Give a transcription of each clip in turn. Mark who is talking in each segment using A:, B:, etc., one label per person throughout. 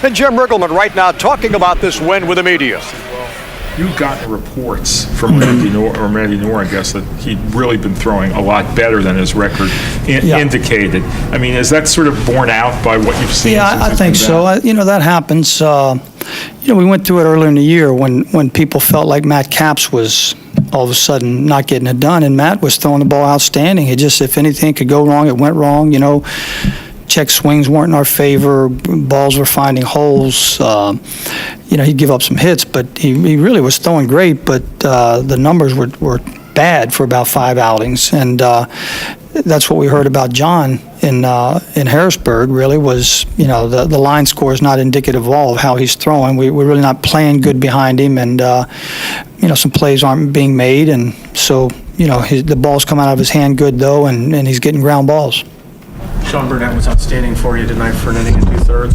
A: And Jim Riggleman right now talking about this win with the media.
B: You've gotten reports from Randy Noor, I guess, that he'd really been throwing a lot better than his record indicated. I mean, is that sort of borne out by what you've seen?
C: Yeah, I think so. That happens. We went through it earlier in the year when people felt like Matt Capps was all of a sudden not getting it done, and Matt was throwing the ball outstanding. It just, if anything could go wrong, it went wrong. Check swings weren't in our favor. Balls were finding holes. He'd give up some hits, but he really was throwing great. But the numbers were bad for about 5 outings, and that's what we heard about John in Harrisburg. Really was the line score is not indicative of all of how he's throwing. We're really not playing good behind him, and some plays aren't being made, and so the balls come out of his hand good though, and he's getting ground balls.
D: Sean Burnett was outstanding for you tonight for an inning and 2/3.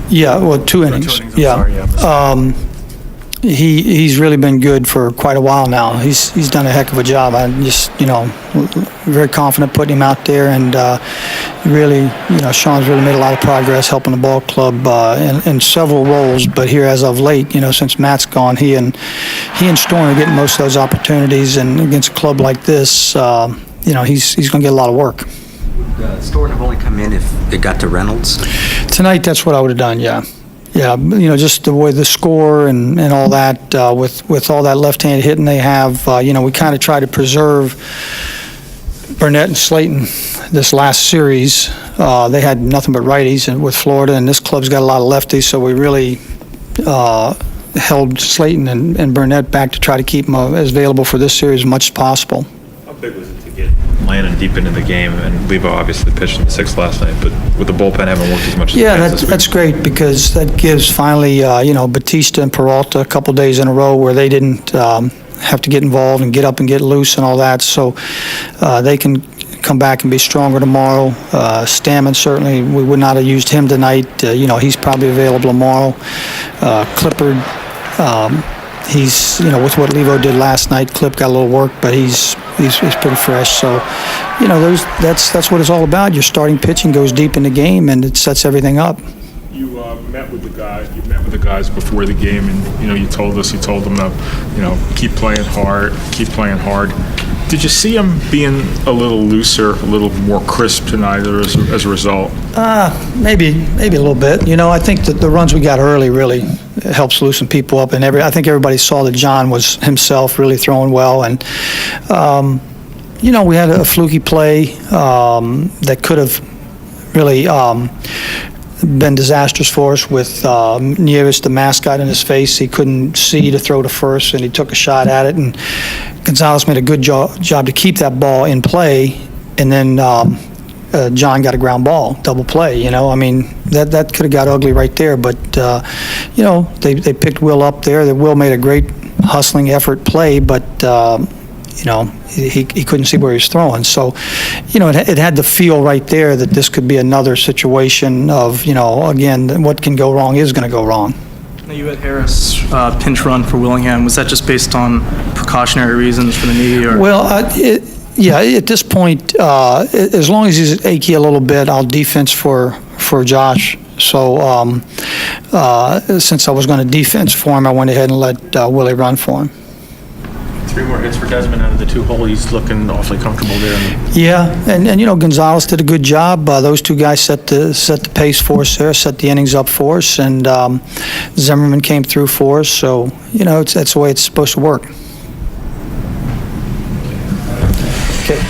C: Yeah, well, 2 innings. He's really been good for quite a while now. He's done a heck of a job. I'm just very confident putting him out there, and really Sean's really made a lot of progress helping the ball club in several roles. But here as of late, since Matt's gone, he and Storm are getting most of those opportunities, and against a club like this, he's going to get a lot of work.
E: Stewart have only come in if it got to Reynolds?
C: Tonight, that's what I would have done, yeah. Yeah, just the way the score and all that, with all that left-handed hitting they have, we kind of try to preserve Burnett and Slayton this last series. They had nothing but righties with Florida, and this club's got a lot of lefties, so we really held Slayton and Burnett back to try to keep them as available for this series as much as possible.
F: How big was it to get Landon deep into the game? And Levo obviously pitched in the 6th last night, but with the bullpen having worked as much as
C: that's great, because that gives finally Batista and Peralta a couple days in a row where they didn't have to get involved and get up and get loose and all that, so they can come back and be stronger tomorrow. Stammen, certainly we would not have used him tonight. He's probably available tomorrow. Clippard, he's with what Levo did last night, Clip got a little work, but he's pretty fresh. So that's what it's all about. Your starting pitching goes deep in the game, and it sets everything up.
B: You met with the guys before the game, and you told them to keep playing hard. Did you see him being a little looser, a little more crisp tonight as a result?
C: Maybe a little bit. I think that the runs we got early really helps loosen people up, and I think everybody saw that John was himself really throwing well, and we had a fluky play that could have really been disastrous for us with Nieves, the mascot, in his face. He couldn't see to throw to first, and he took a shot at it, and Gonzalez made a good job to keep that ball in play, and then John got a ground ball, double play. That could have got ugly right there, but they picked Will up there. Will made a great hustling effort play, but he couldn't see where he was throwing. So, it had the feel right there that this could be another situation of, again, what can go wrong is going to go wrong.
D: Now, you had Harris pinch run for Willingham. Was that just based on precautionary reasons for the knee? Or?
C: Well, at this point, as long as he's achy a little bit, I'll defense for Josh. So since I was going to defense for him, I went ahead and let Willie run for him.
D: 3 more hits for Desmond out of the 2 hole. He's looking awfully comfortable there.
C: Yeah, and Gonzalez did a good job. Those 2 guys set the pace for us there, set the innings up for us, and Zimmerman came through for us. So that's the way it's supposed to work. Okay.